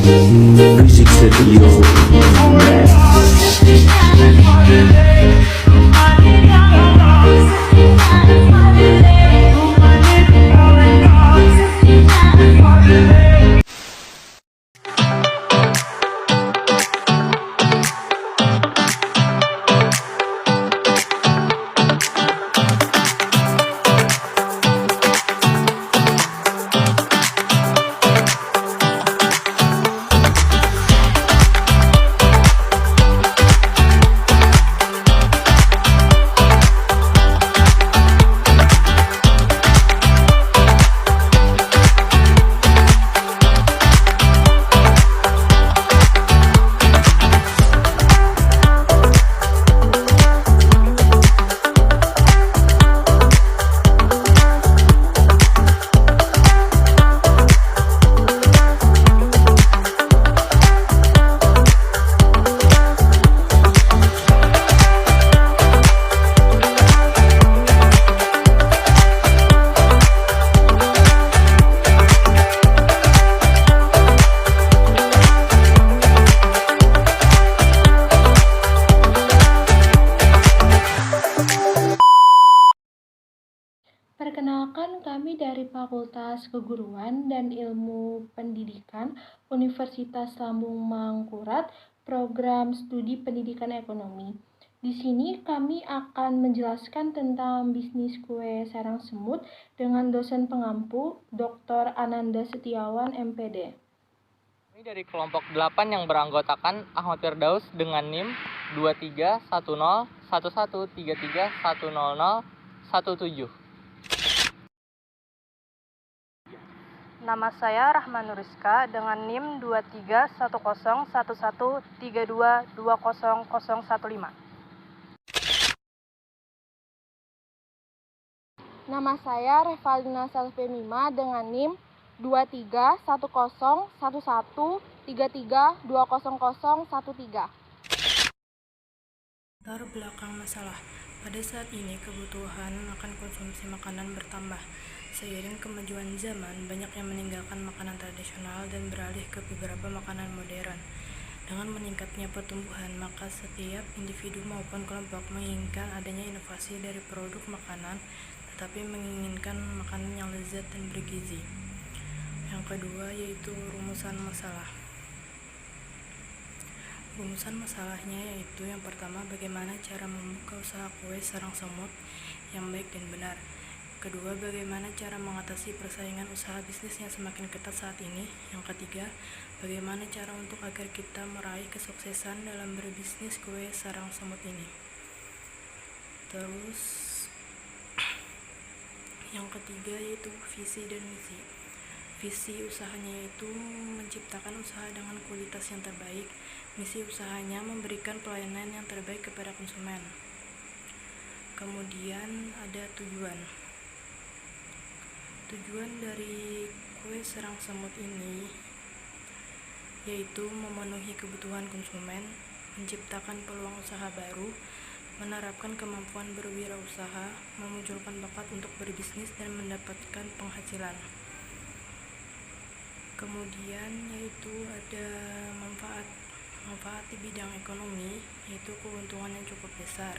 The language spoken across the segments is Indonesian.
Music Studio Perkenalkan, kami dari Fakultas Keguruan dan Ilmu Pendidikan Universitas Lambung Mangkurat, program studi pendidikan ekonomi. Di sini kami akan menjelaskan tentang bisnis kue sarang semut dengan dosen pengampu Dr. Ananda Setiawan, MPD. Kami dari kelompok 8 yang beranggotakan Ahmad Firdaus dengan NIM 23101133100017. Nama saya Rahman Nuriska dengan NIM 23101132200015. Nama saya Revalina Selvemima dengan NIM 23101133200013. Latar belakang masalah. Pada saat ini kebutuhan akan konsumsi makanan bertambah. Seiring kemajuan zaman, banyak yang meninggalkan makanan tradisional dan beralih ke beberapa makanan modern. Dengan meningkatnya pertumbuhan, maka setiap individu maupun kelompok menginginkan adanya inovasi dari produk makanan, tetapi menginginkan makanan yang lezat dan bergizi. Yang kedua yaitu rumusan masalah. Rumusan masalahnya yaitu yang pertama, bagaimana cara membuka usaha kue sarang semut yang baik dan benar. Kedua, bagaimana cara mengatasi persaingan usaha bisnis yang semakin ketat saat ini. Yang ketiga, bagaimana cara untuk agar kita meraih kesuksesan dalam berbisnis kue sarang semut ini. Terus yang ketiga yaitu visi dan misi. Visi usahanya yaitu menciptakan usaha dengan kualitas yang terbaik. Misi usahanya memberikan pelayanan yang terbaik kepada konsumen. Kemudian ada tujuan. Tujuan dari kue sarang semut ini yaitu memenuhi kebutuhan konsumen, menciptakan peluang usaha baru, menerapkan kemampuan berwirausaha, memunculkan bakat untuk berbisnis dan mendapatkan penghasilan. Kemudian yaitu ada manfaat di bidang ekonomi, yaitu keuntungan yang cukup besar.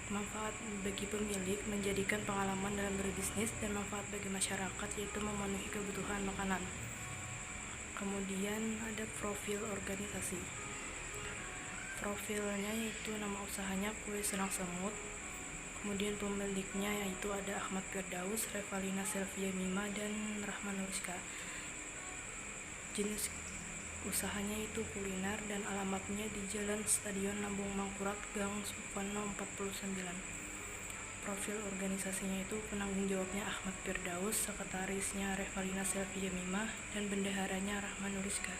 Manfaat bagi pemilik menjadikan pengalaman dalam berbisnis, dan manfaat bagi masyarakat yaitu memenuhi kebutuhan makanan. Kemudian ada profil organisasi. Profilnya yaitu nama usahanya kue sarang semut. Kemudian pemiliknya yaitu ada Ahmad Firdaus, Revalina Selvemima, dan Rahman Nuriska. Jenis usahanya itu kuliner dan alamatnya di Jalan Stadion Lambung Mangkurat, Gang Supono 49. Profil organisasinya itu penanggung jawabnya Ahmad Firdaus, sekretarisnya Revalina Selvemima, dan bendaharanya Rahman Nuriska.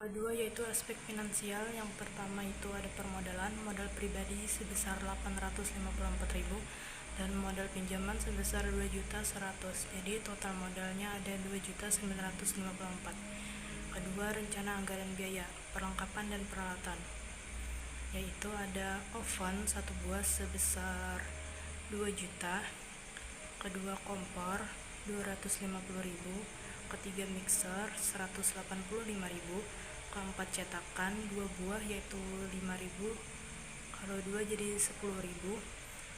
Kedua yaitu aspek finansial. Yang pertama itu ada permodalan, modal pribadi sebesar 854.000 dan modal pinjaman sebesar 2.100.000. Jadi total modalnya ada 2.954.000. Kedua, rencana anggaran biaya, perlengkapan dan peralatan, yaitu ada oven 1 buah sebesar 2 juta, kedua kompor 250.000, ketiga mixer 185.000, keempat cetakan 2 buah yaitu 5.000, kalau 2 jadi 10.000,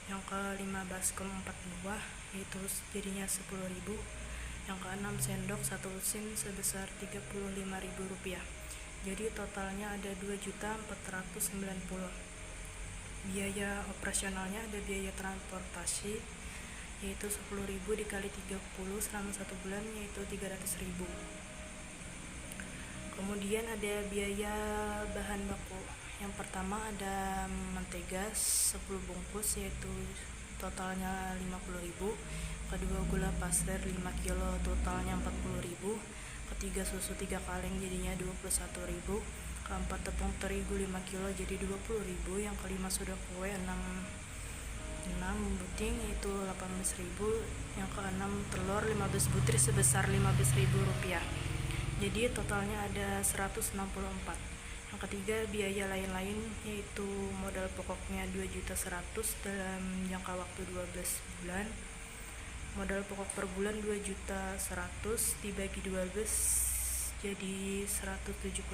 yang kelima baskom 4 buah yaitu jadinya 10.000, yang keenam sendok 1 lusin sebesar Rp35.000. Jadi totalnya ada 2.490.000. Biaya operasionalnya ada biaya transportasi yaitu 10.000 dikali 30 selama 1 bulan yaitu 300.000. Kemudian ada biaya bahan baku. Yang pertama ada mentega 10 bungkus yaitu totalnya 50.000. Kedua gula pasir 5 kilo totalnya 40.000. Ketiga susu 3 kaleng jadinya 21.000. Keempat tepung terigu 5 kilo jadi 20.000. Yang kelima soda kue 6 buting yaitu 18.000. Yang keenam telur 15 butir sebesar Rp15.000. Jadi totalnya ada 164. Yang ketiga biaya lain-lain yaitu modal pokoknya 2.100.000 dalam jangka waktu 12 bulan. Modal pokok per bulan 2.100.000 dibagi 12 jadi 175.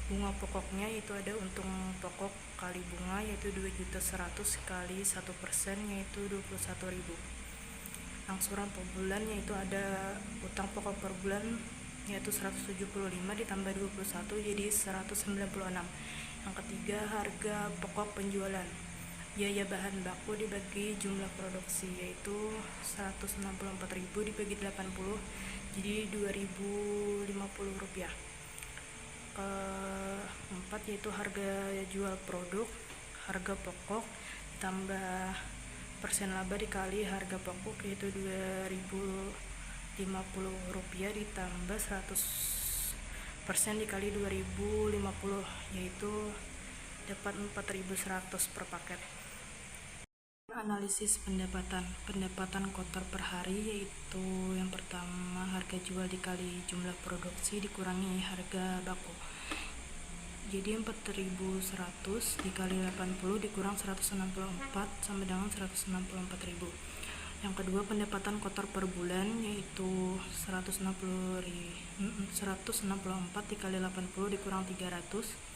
Bunga pokoknya itu ada untung pokok kali bunga yaitu 2.100.000 kali 1% yaitu 21.000. Angsuran per bulan yaitu ada utang pokok per bulan yaitu 175 ditambah 21 jadi 196. Yang ketiga harga pokok penjualan. Biaya bahan baku dibagi jumlah produksi yaitu 164.000 dibagi 80 jadi Rp2.050. Keempat yaitu harga jual produk, harga pokok tambah persen laba dikali harga pokok yaitu Rp2.050 ditambah 100% dikali 2.050 yaitu dapat 4.100 per paket. Analisis pendapatan kotor per hari yaitu yang pertama harga jual dikali jumlah produksi dikurangi harga baku. Jadi 4.100 dikali 80 dikurang 164 sama dengan 164.000. Yang kedua pendapatan kotor per bulan yaitu 164 dikali 80 dikurang 300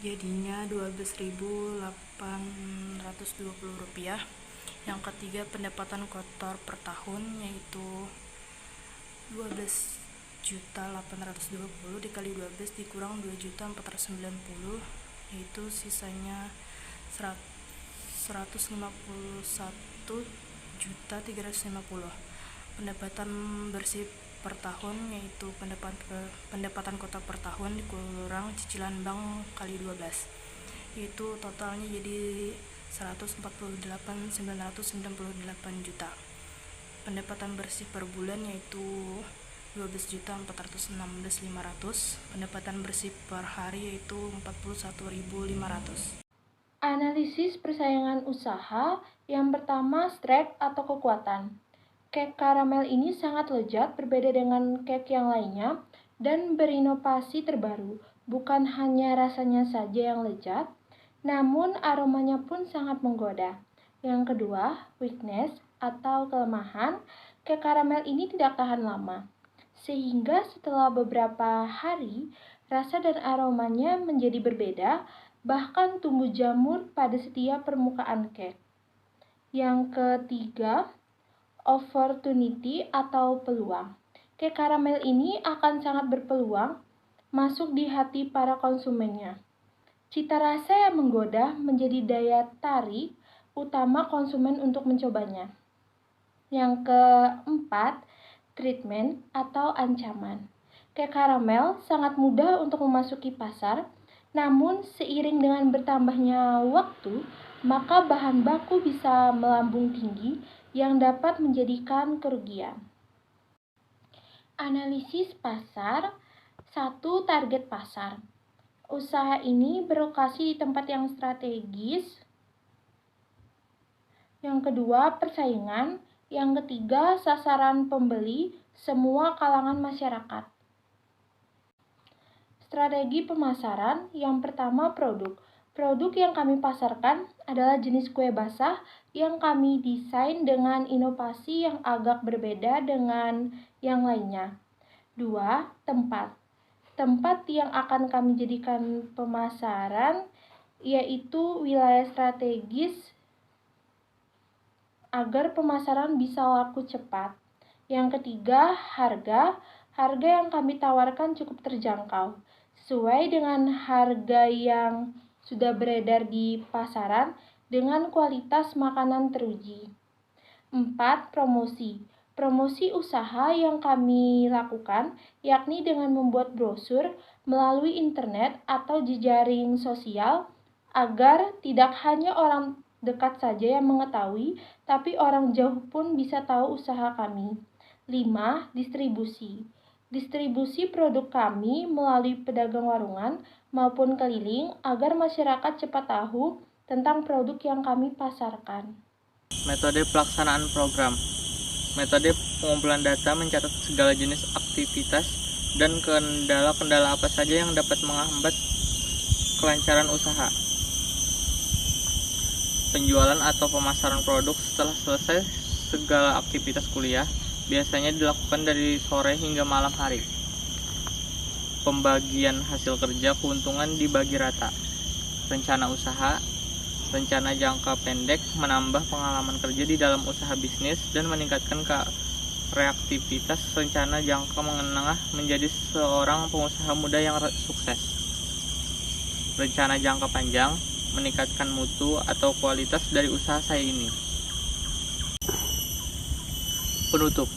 jadinya Rp12.820. Yang ketiga pendapatan kotor per tahun yaitu 12.820 dikali 12 dikurang 2.490 yaitu sisanya 151.350. Pendapatan bersih per tahun yaitu pendapatan kotor per tahun dikurang cicilan bank kali 12 yaitu totalnya jadi 148.998 juta. Pendapatan bersih per bulan yaitu 12.416.500. Pendapatan bersih per hari yaitu 41.500. Analisis persaingan usaha. Yang pertama, strength atau kekuatan. Cake karamel ini sangat lezat, berbeda dengan cake yang lainnya, dan berinovasi terbaru. Bukan hanya rasanya saja yang lezat, namun aromanya pun sangat menggoda. Yang kedua, weakness atau kelemahan. Cake karamel ini tidak tahan lama, sehingga setelah beberapa hari, rasa dan aromanya menjadi berbeda, bahkan tumbuh jamur pada setiap permukaan cake. Yang ketiga, opportunity atau peluang. Cake karamel ini akan sangat berpeluang masuk di hati para konsumennya. Cita rasa yang menggoda menjadi daya tarik utama konsumen untuk mencobanya. Yang keempat, treatment atau ancaman. Cake karamel sangat mudah untuk memasuki pasar, namun seiring dengan bertambahnya waktu, maka bahan baku bisa melambung tinggi yang dapat menjadikan kerugian. Analisis pasar. 1. Target pasar. Usaha ini berlokasi di tempat yang strategis. Yang kedua, persaingan. Yang ketiga, sasaran pembeli, semua kalangan masyarakat. Strategi pemasaran. Yang pertama, produk. Produk yang kami pasarkan adalah jenis kue basah yang kami desain dengan inovasi yang agak berbeda dengan yang lainnya. 2. Tempat. Tempat yang akan kami jadikan pemasaran yaitu wilayah strategis agar pemasaran bisa laku cepat. Yang ketiga, harga. Harga yang kami tawarkan cukup terjangkau, sesuai dengan harga yang sudah beredar di pasaran dengan kualitas makanan teruji. 4. Promosi. Promosi usaha yang kami lakukan yakni dengan membuat brosur melalui internet atau jejaring sosial agar tidak hanya orang dekat saja yang mengetahui, tapi orang jauh pun bisa tahu usaha kami. 5. Distribusi. Distribusi produk kami melalui pedagang warungan maupun keliling agar masyarakat cepat tahu tentang produk yang kami pasarkan. Metode pelaksanaan program. Metode pengumpulan data mencatat segala jenis aktivitas dan kendala-kendala apa saja yang dapat menghambat kelancaran usaha. Penjualan atau pemasaran produk setelah selesai segala aktivitas kuliah biasanya dilakukan dari sore hingga malam hari. Pembagian hasil kerja keuntungan dibagi rata. Rencana usaha. Rencana jangka pendek menambah pengalaman kerja di dalam usaha bisnis dan meningkatkan reaktivitas. Rencana jangka menengah menjadi seorang pengusaha muda yang sukses. Rencana jangka panjang meningkatkan mutu atau kualitas dari usaha saya ini. Penutup.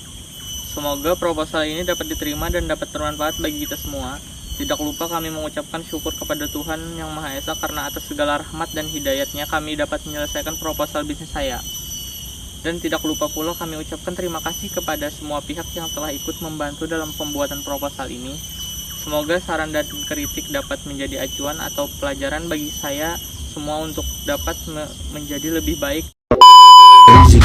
Semoga proposal ini dapat diterima dan dapat bermanfaat bagi kita semua. Tidak lupa kami mengucapkan syukur kepada Tuhan Yang Maha Esa karena atas segala rahmat dan hidayatnya kami dapat menyelesaikan proposal bisnis saya. Dan tidak lupa pula kami ucapkan terima kasih kepada semua pihak yang telah ikut membantu dalam pembuatan proposal ini. Semoga saran dan kritik dapat menjadi acuan atau pelajaran bagi saya semua untuk dapat menjadi lebih baik. Music